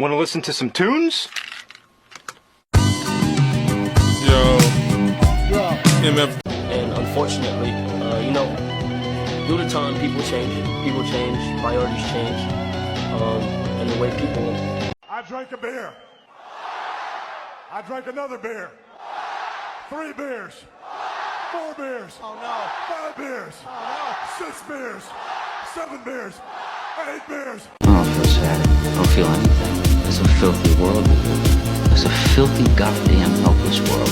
Want to listen to some tunes? Yo, MF. And unfortunately, due to time, people change, priorities change, and the way people... I drank a beer. I drank another beer. 3 beers. 4 beers. Oh no. 5 beers. Oh no. 6 beers. 7 beers. 8 beers. I don't feel sad. I don't feel anything. It's a filthy world. It's a filthy, goddamn, helpless world.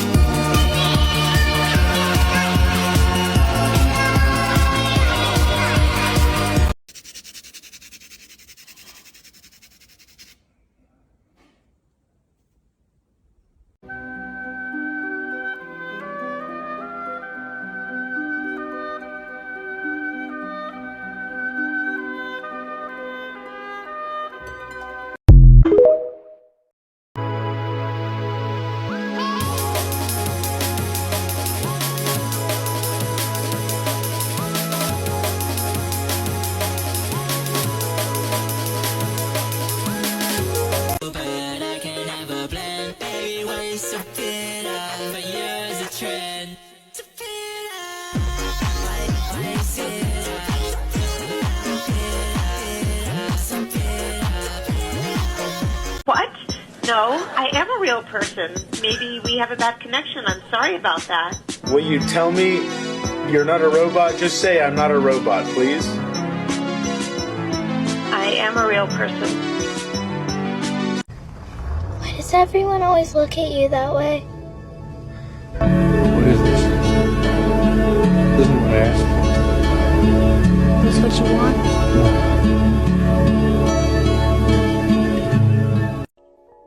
What? No, I am a real person. Maybe we have a bad connection. I'm sorry about that. Will you tell me you're not a robot? Just say I'm not a robot, please. I am a real person. Why does everyone always look at you that way? What is this? This is what I asked. Is this what you want?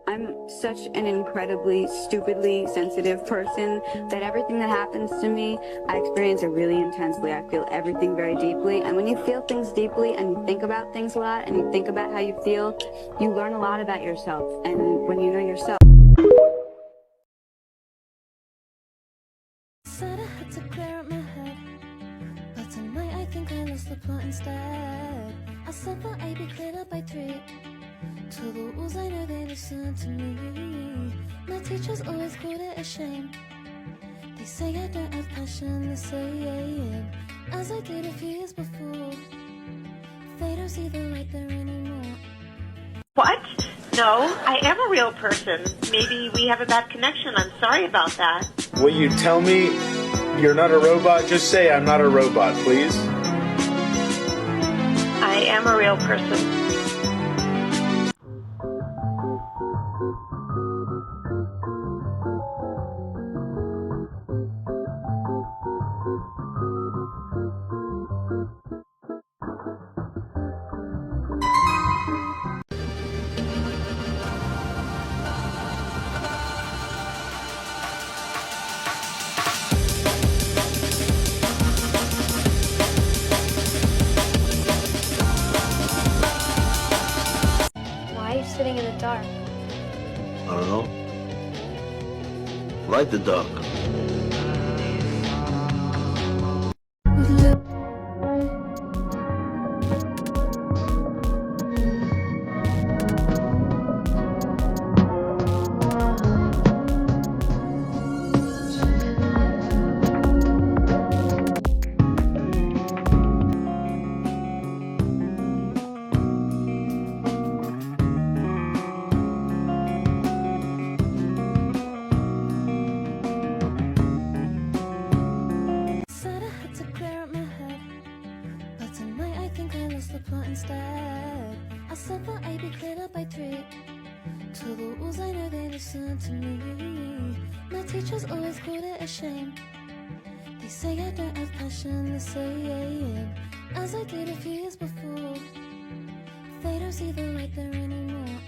I'm such an incredibly, stupidly sensitive person that everything that happens to me, I experience it really intensely. I feel everything very deeply. And when you feel things deeply and you think about things a lot and you think about how you feel, you learn a lot about yourself. And when you know yourself... Said I had to clear up my head, but tonight I think I lost the plot instead. I said that I'd be cleared up by 3. To the rules, I know they listen to me. My teachers always called it a shame. They say I don't have passion the same as I did a few years before. They don't see the light there anymore. What? No, I am a real person. Maybe we have a bad connection. I'm sorry about that. Will you tell me you're not a robot? Just say I'm not a robot, please. I am a real person. Sitting in the dark. I don't know. Like the dark. the plot instead. I said that I'd be cleared up by 3. To the rules, I know they listen to me. My teachers always called it a shame. They say I don't have passion the same as I did a few years before. They don't see the light there anymore.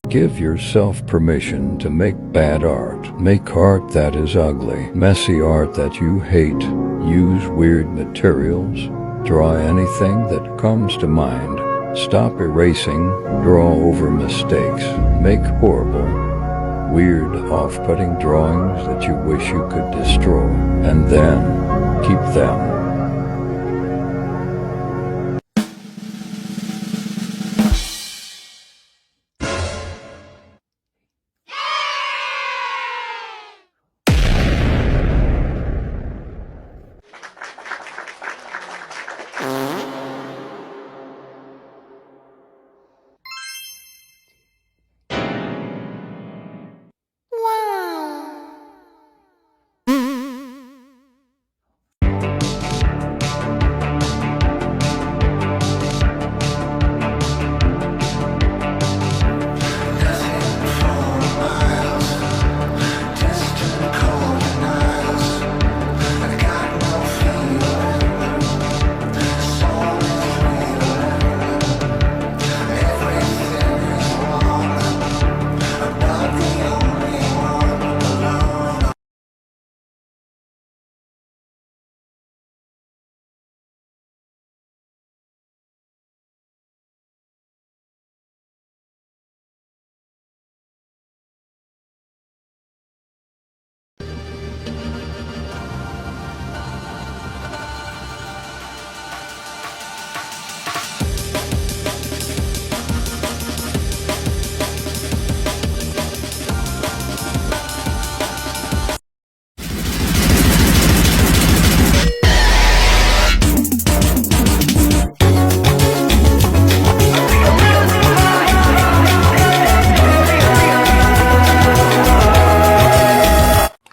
Give yourself permission to make bad art. Make art that is ugly, messy art that you hate. Use weird materials. Draw anything that comes to mind. Stop erasing. Draw over mistakes. Make horrible, weird, off-putting drawings that you wish you could destroy. And then keep them.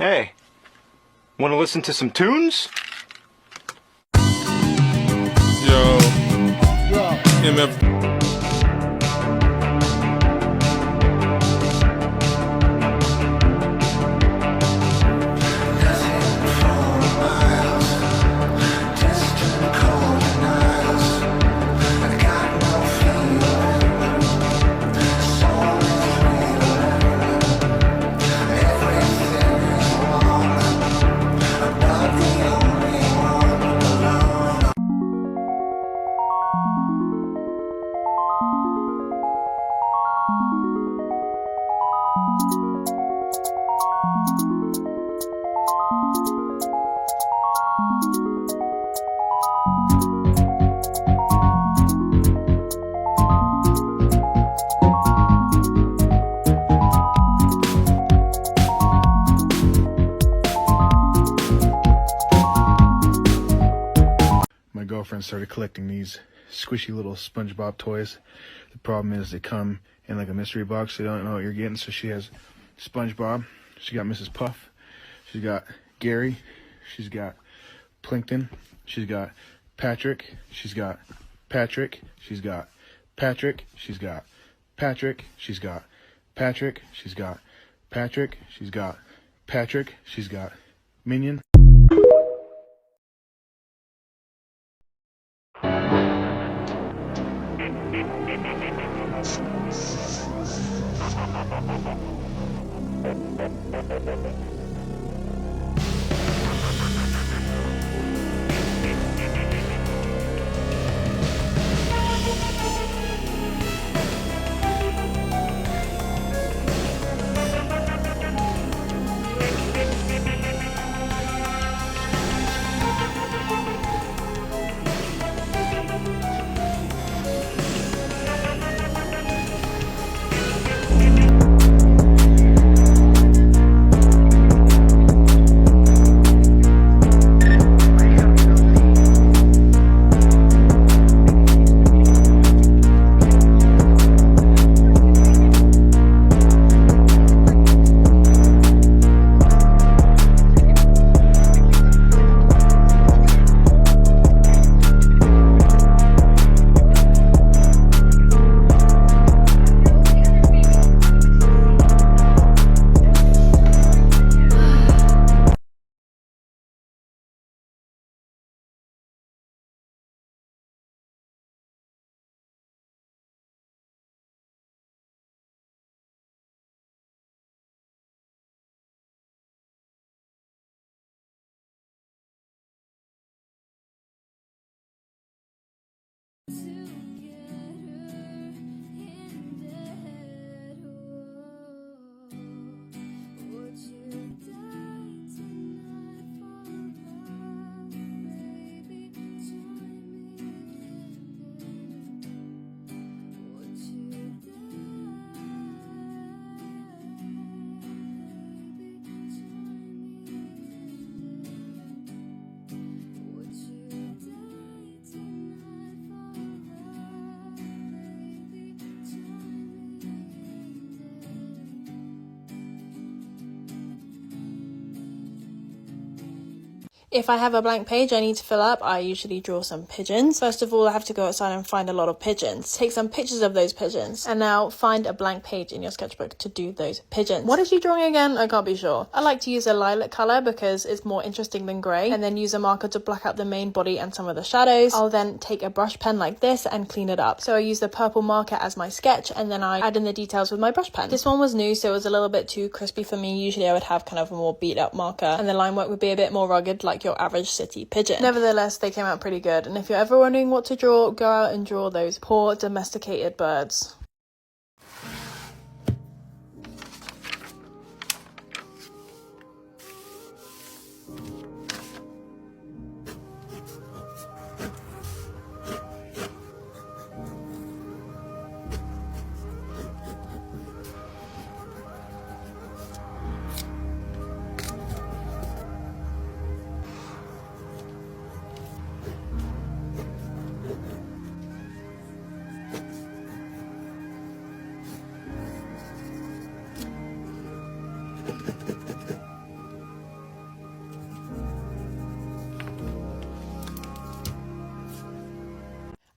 Hey, want to listen to some tunes? Yo. MF. My girlfriend started collecting these squishy little SpongeBob toys. The problem is they come in like a mystery box, so you don't know what you're getting. So she has SpongeBob, she got Mrs. Puff, she's got Gary, she's got Plankton, she's got Patrick, she's got Patrick, she's got Patrick, she's got Patrick, she's got Patrick, she's got Patrick, she's got Patrick, she's got Minion. If I have a blank page I need to fill up, I usually draw some pigeons. First of all, I have to go outside and find a lot of pigeons. Take some pictures of those pigeons. And now find a blank page in your sketchbook to do those pigeons. What is she drawing again? I can't be sure. I like to use a lilac colour because it's more interesting than grey. And then use a marker to black out the main body and some of the shadows. I'll then take a brush pen like this and clean it up. So I use the purple marker as my sketch and then I add in the details with my brush pen. This one was new, so it was a little bit too crispy for me. Usually I would have kind of a more beat up marker and the line work would be a bit more rugged like your average city pigeon. Nevertheless, they came out pretty good, and if you're ever wondering what to draw, go out and draw those poor domesticated birds.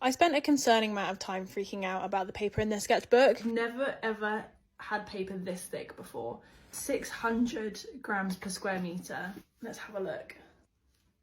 I spent a concerning amount of time freaking out about the paper in this sketchbook. Never ever had paper this thick before. 600 grams per square meter. Let's have a look.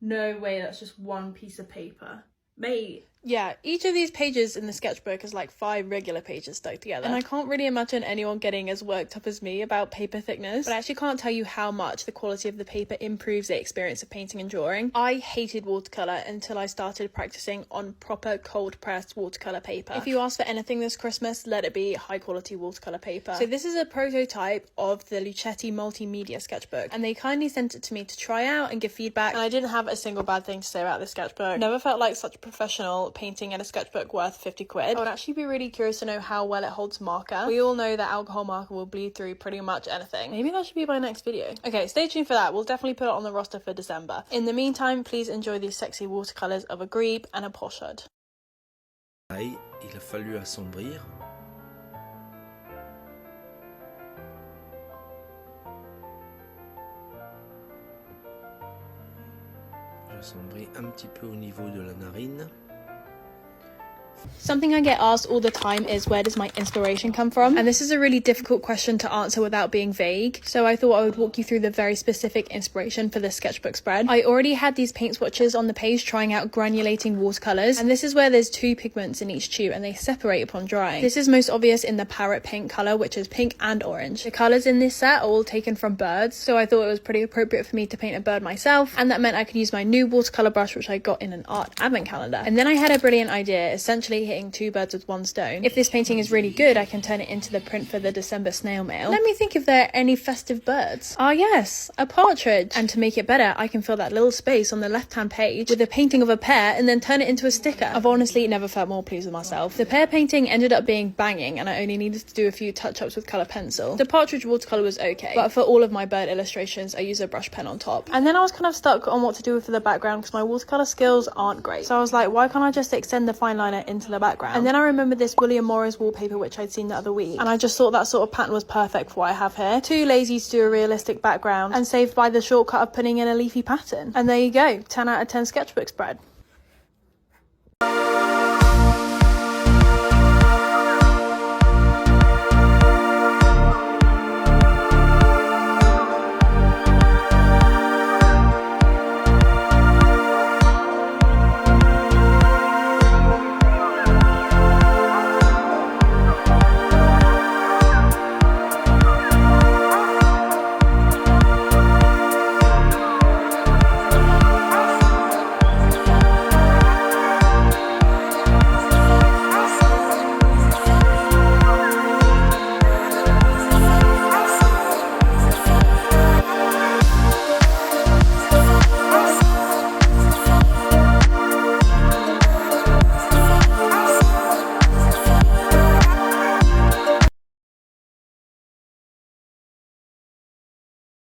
No way, that's just one piece of paper. Mate. Yeah, each of these pages in the sketchbook is like 5 regular pages stuck together. And I can't really imagine anyone getting as worked up as me about paper thickness, but I actually can't tell you how much the quality of the paper improves the experience of painting and drawing. I hated watercolour until I started practicing on proper cold pressed watercolour paper. If you ask for anything this Christmas, let it be high quality watercolour paper. So this is a prototype of the Lucetti multimedia sketchbook, and they kindly sent it to me to try out and give feedback, and I didn't have a single bad thing to say about this sketchbook. Never felt like such a professional painting in a sketchbook worth 50 quid. I would actually be really curious to know how well it holds marker. We all know that alcohol marker will bleed through pretty much anything. Maybe that should be my next video. Okay, stay tuned for that. We'll definitely put it on the roster for December. In the meantime, please enjoy these sexy watercolours of a grebe and a pochard. Il a fallu assombrir. J'assombris un petit peu au niveau de la narine. Something I get asked all the time is, where does my inspiration come from? And this is a really difficult question to answer without being vague, so I thought I would walk you through the very specific inspiration for this sketchbook spread. I already had these paint swatches on the page trying out granulating watercolours, and this is where there's 2 pigments in each tube and they separate upon drying. This is most obvious in the parrot pink colour, which is pink and orange. The colours in this set are all taken from birds, so I thought it was pretty appropriate for me to paint a bird myself, and that meant I could use my new watercolour brush which I got in an art advent calendar. And then I had a brilliant idea, essentially hitting 2 birds with 1 stone. If this painting is really good, I can turn it into the print for the December snail mail. Let me think if there are any festive birds. Ah yes, a partridge. And to make it better, I can fill that little space on the left hand page with a painting of a pear and then turn it into a sticker. I've honestly never felt more pleased with myself. The pear painting ended up being banging, and I only needed to do a few touch-ups with colour pencil. The partridge watercolour was okay, but for all of my bird illustrations I use a brush pen on top. And then I was kind of stuck on what to do for the background because my watercolour skills aren't great. So I was like, why can't I just extend the fine liner into the background? And then I remembered this William Morris wallpaper which I'd seen the other week, and I just thought that sort of pattern was perfect for what I have here. Too lazy to do a realistic background and saved by the shortcut of putting in a leafy pattern. And there you go, 10 out of 10 sketchbook spread.